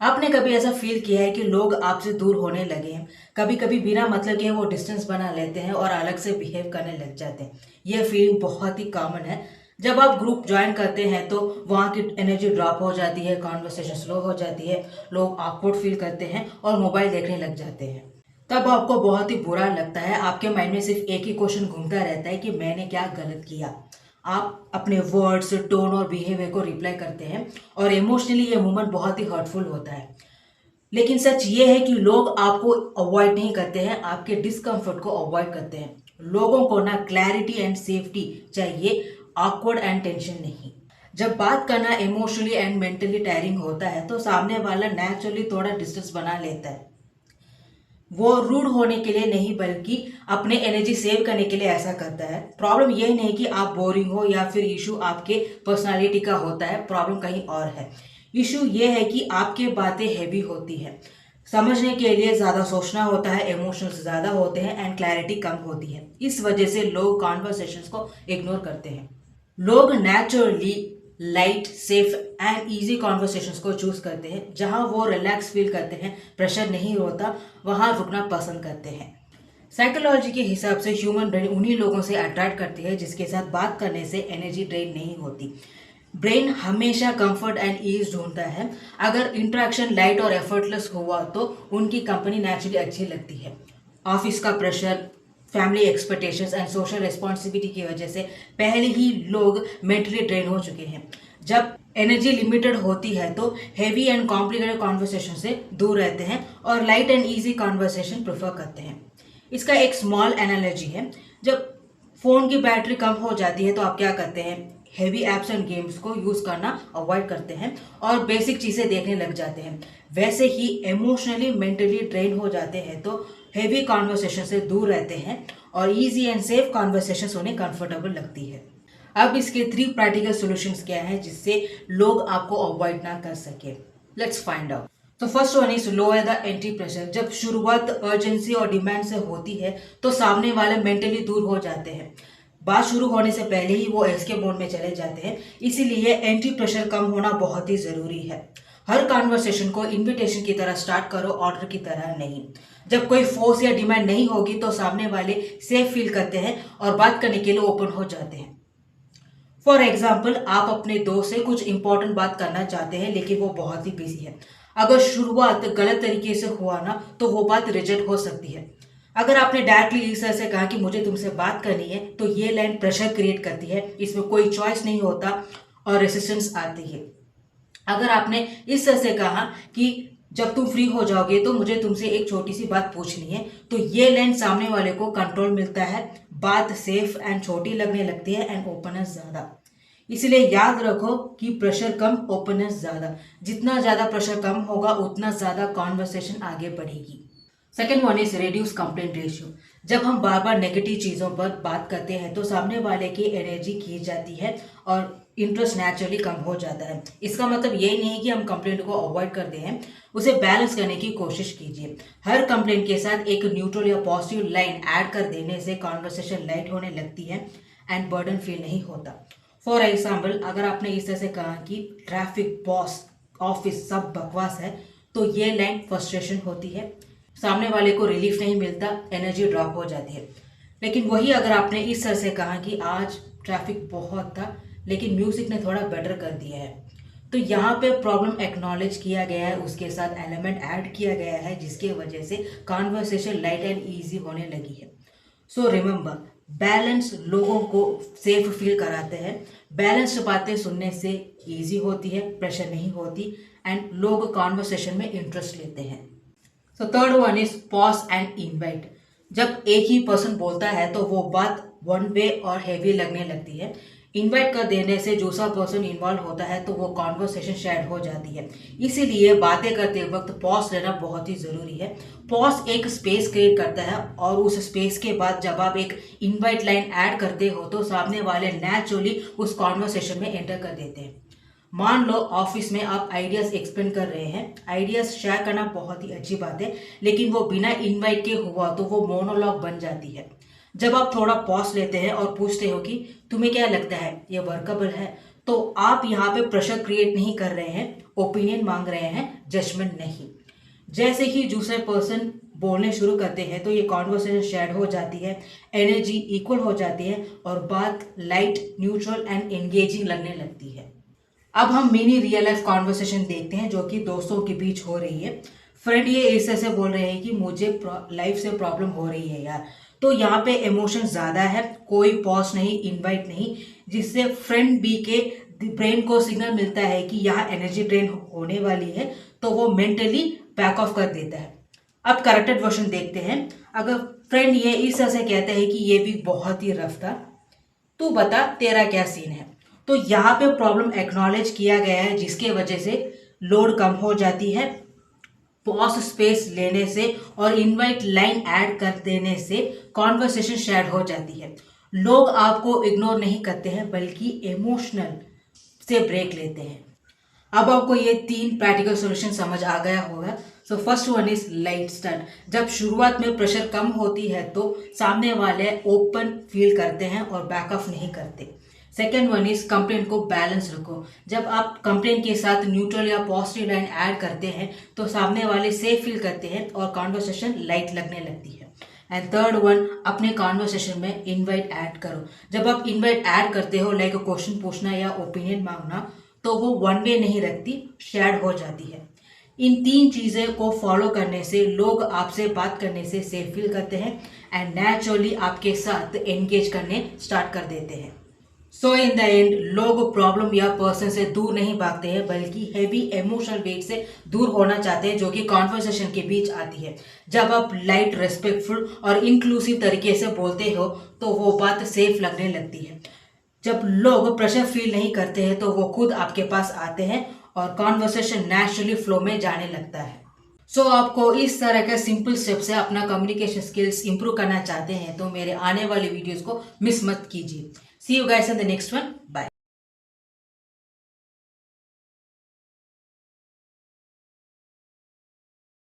आपने कभी ऐसा फील किया है कि लोग आपसे दूर होने लगे हैं? कभी कभी बिना मतलब के वो डिस्टेंस बना लेते हैं और अलग से बिहेव करने लग जाते हैं। ये फीलिंग बहुत ही कॉमन है। जब आप ग्रुप ज्वाइन करते हैं तो वहाँ की एनर्जी ड्रॉप हो जाती है, कॉन्वर्सेशन स्लो हो जाती है, लोग awkward फील करते हैं और मोबाइल देखने लग जाते हैं। तब आपको बहुत ही बुरा लगता है, आपके माइंड में सिर्फ एक ही क्वेश्चन घूमता रहता है कि मैंने क्या गलत किया। आप अपने वर्ड्स, टोन और बिहेवियर को रिप्लाई करते हैं और इमोशनली ये मोमेंट बहुत ही हर्टफुल होता है। लेकिन सच ये है कि लोग आपको अवॉइड नहीं करते हैं, आपके डिस्कम्फर्ट को अवॉइड करते हैं। लोगों को ना क्लैरिटी एंड सेफ्टी चाहिए, ऑकवर्ड एंड टेंशन नहीं। जब बात करना इमोशनली एंड मेंटली टायरिंग होता है तो सामने वाला नेचुरली थोड़ा डिस्टेंस बना लेता है। वो रूड होने के लिए नहीं बल्कि अपने एनर्जी सेव करने के लिए ऐसा करता है। प्रॉब्लम ये नहीं कि आप बोरिंग हो या फिर इशू आपके पर्सनालिटी का होता है, प्रॉब्लम कहीं और है। इशू ये है कि आपके बातें हैवी होती है, समझने के लिए ज़्यादा सोचना होता है, इमोशंस ज़्यादा होते हैं एंड क्लैरिटी कम होती है। इस वजह से लोग कॉन्वर्सेशंस को इग्नोर करते हैं। लोग naturally light, safe and easy conversations को चूज करते हैं। जहां वो रिलैक्स फील करते हैं, प्रेशर नहीं होता, वहां रुकना पसंद करते हैं। साइकोलॉजी के हिसाब से ह्यूमन ब्रेन उन्हीं लोगों से अट्रैक्ट करती है जिसके साथ बात करने से एनर्जी ड्रेन नहीं होती। ब्रेन हमेशा कंफर्ट एंड ईज ढूंढता है। अगर इंटरेक्शन लाइट और एफर्टलेस हुआ तो उनकी कंपनी नेचुरली अच्छी लगती है। ऑफिस का pressure, family expectations and social responsibility की वजह से पहले ही लोग मेंटली ड्रेन हो चुके हैं। जब एनर्जी लिमिटेड होती है तो हेवी एंड कॉम्प्लिकेटेड कॉन्वर्सेशन से दूर रहते हैं और light and easy conversation prefer करते हैं। इसका एक स्मॉल एनालॉजी है। जब फोन की बैटरी कम हो जाती है तो आप क्या करते हैं? हेवी एप्स एंड गेम्स को यूज करना अवॉइड करते हैं और बेसिक चीजें देखने लग जाते हैं। वैसे ही इमोशनली मेंटली ड्रेन हो जाते हैं तो हेवी कॉन्वर्सेशन से दूर रहते हैं और इजी एंड सेफ कॉन्वर्सेशन उन्हें कंफर्टेबल लगती है। अब इसके 3 प्रैक्टिकल सॉल्यूशंस क्या हैं जिससे लोग आपको अवॉइड ना कर सके। Let's find out. तो first one is lower the entry pressure. जब शुरुआत अर्जेंसी और डिमांड से होती है तो सामने वाले मेंटली दूर हो जाते हैं। बात शुरू होने से पहले ही वो एस्केप मोड में चले जाते हैं। इसीलिए एंट्री प्रेशर कम होना बहुत ही जरूरी है। हर कॉन्वर्सेशन को इनविटेशन की तरह स्टार्ट करो, ऑर्डर की तरह नहीं। जब कोई फोर्स या डिमांड नहीं होगी तो सामने वाले सेफ फील करते हैं और बात करने के लिए ओपन हो जाते हैं। फॉर एग्जाम्पल, आप अपने दोस्त से कुछ इंपॉर्टेंट बात करना चाहते हैं लेकिन वो बहुत ही बिजी है। अगर शुरुआत गलत तरीके से हुआ ना तो वो बात रिजेक्ट हो सकती है। अगर आपने डायरेक्टली इस तरह से कहा कि मुझे तुमसे बात करनी है तो ये लाइन प्रेशर क्रिएट करती है, इसमें कोई चॉइस नहीं होता और रेसिस्टेंस आती है। अगर आपने इस तरह से कहा कि जब तुम फ्री हो जाओगे तो मुझे तुमसे एक छोटी सी बात पूछनी है, तो ये लाइन सामने वाले को कंट्रोल मिलता है, बात सेफ एंड छोटी लगने लगती है एंड ओपननेस ज्यादा। इसलिए याद रखो कि प्रेशर कम, ओपननेस ज्यादा। जितना ज्यादा प्रेशर कम होगा उतना ज्यादा कॉन्वर्सेशन आगे बढ़ेगी। Second one is reduce complaint ratio. जब हम बार बार नेगेटिव चीज़ों पर बात करते हैं तो सामने वाले की एनर्जी खींच जाती है और इंटरेस्ट नेचुरली कम हो जाता है। इसका मतलब ये नहीं कि हम कंप्लेंट को अवॉइड कर दें, उसे बैलेंस करने की कोशिश कीजिए। हर कंप्लेंट के साथ एक न्यूट्रल या पॉजिटिव लाइन ऐड कर देने से कॉन्वर्सेशन लाइट होने लगती है एंड बर्डन फील नहीं होता। फॉर एग्जाम्पल, अगर आपने इस तरह से कहा कि ट्रैफिक, बॉस, ऑफिस सब बकवास है, तो ये लाइन फ्रस्ट्रेशन होती है, सामने वाले को रिलीफ नहीं मिलता, एनर्जी ड्रॉप हो जाती है। लेकिन वही अगर आपने इस तरह से कहा कि आज ट्रैफिक बहुत था लेकिन म्यूजिक ने थोड़ा बेटर कर दिया है, तो यहाँ पे प्रॉब्लम एक्नॉलेज किया गया है, उसके साथ एलिमेंट ऐड किया गया है जिसकी वजह से कॉन्वर्सेशन लाइट एंड ईजी होने लगी है। सो रिमेंबर, बैलेंस लोगों को सेफ फील कराते हैं। बैलेंस्ड बातें सुनने से ईजी होती है, प्रेशर नहीं होती एंड लोग कॉन्वर्सेशन में इंटरेस्ट लेते हैं। तो third one is pause and invite. जब एक ही पर्सन बोलता है तो वो बात वन वे और हैवी लगने लगती है। इनवाइट कर देने से दूसरा पर्सन इन्वॉल्व होता है तो वो कॉन्वर्सेशन शेयर हो जाती है। इसीलिए बातें करते वक्त पॉज लेना बहुत ही जरूरी है। पॉज एक स्पेस क्रिएट करता है और उस स्पेस के बाद जब आप एक इनवाइट लाइन ऐड करते हो तो सामने वाले नेचुरली उस कॉन्वर्सेशन में एंटर कर देते हैं। मान लो ऑफिस में आप आइडियाज एक्सप्लेन कर रहे हैं। आइडियाज शेयर करना बहुत ही अच्छी बात है, लेकिन वो बिना इनवाइट के हुआ तो वो मोनोलॉग बन जाती है। जब आप थोड़ा पॉज लेते हैं और पूछते हो कि तुम्हें क्या लगता है, ये वर्कएबल है, तो आप यहाँ पे प्रेशर क्रिएट नहीं कर रहे हैं, ओपिनियन मांग रहे हैं, जजमेंट नहीं। जैसे ही दूसरे पर्सन बोलने शुरू करते हैं तो ये कॉन्वर्सेशन शेयर हो जाती है, एनर्जी इक्वल हो जाती है और बात लाइट, न्यूट्रल एंड एंगेजिंग लगने लगती है। अब हम मिनी रियल लाइफ कॉन्वर्सेशन देखते हैं जो कि दोस्तों के बीच हो रही है। फ्रेंड ये ऐसे बोल रहे हैं कि मुझे लाइफ से प्रॉब्लम हो रही है यार, तो यहाँ पे इमोशन ज़्यादा है, कोई पॉज नहीं, इनवाइट नहीं, जिससे फ्रेंड बी के ब्रेन को सिग्नल मिलता है कि यहाँ एनर्जी ड्रेन होने वाली है, तो वो मेंटली बैक ऑफ कर देता है। अब करेक्टेड वर्जन देखते हैं। अगर फ्रेंड ये इस तरह से कहता है कि ये वीक बहुत ही रफ था, तू बता तेरा क्या सीन है, तो यहाँ पे प्रॉब्लम एक्नॉलेज किया गया है, जिसके वजह से लोड कम हो जाती है। पॉज स्पेस लेने से और इनवाइट लाइन ऐड कर देने से कॉन्वर्सेशन शेयर हो जाती है। लोग आपको इग्नोर नहीं करते हैं बल्कि इमोशनल से ब्रेक लेते हैं। अब आपको ये 3 प्रैक्टिकल सॉल्यूशन समझ आ गया होगा। So first one is light start. जब शुरुआत में प्रेशर कम होती है तो सामने वाले ओपन फील करते हैं और बैक ऑफ नहीं करते। सेकेंड वन इज कंप्लेंट को बैलेंस रखो। जब आप कंप्लेंट के साथ न्यूट्रल या पॉजिटिव लाइन ऐड करते हैं तो सामने वाले सेफ फील करते हैं और कॉन्वर्सेशन लाइट लगने लगती है। एंड थर्ड वन, अपने कॉन्वर्सेशन में इनवाइट ऐड करो। जब आप इनवाइट ऐड करते हो, लाइक क्वेश्चन पूछना या ओपिनियन मांगना, तो वो वन वे नहीं रखती, शेयर हो जाती है। इन 3 चीज़ें को फॉलो करने से लोग आपसे बात करने से सेफ फील करते हैं एंड नेचुरली आपके साथ एंगेज करने स्टार्ट कर देते हैं। सो इन द एंड लोग प्रॉब्लम या पर्सन से दूर नहीं भागते हैं बल्कि हैवी इमोशनल वेट से दूर होना चाहते हैं, जो कि कॉन्वर्सेशन के बीच आती है। जब आप लाइट, रेस्पेक्टफुल और इंक्लूसिव तरीके से बोलते हो तो वो बात सेफ लगने लगती है। जब लोग प्रेशर फील नहीं करते हैं तो वो खुद आपके पास आते हैं और कॉन्वर्सेशन नेचुरली फ्लो में जाने लगता है। सो आपको इस तरह के सिंपल स्टेप से अपना कम्युनिकेशन स्किल्स इंप्रूव करना चाहते हैं तो मेरे आने वाले वीडियोस को मिस मत कीजिए। See you guys in the next one. Bye.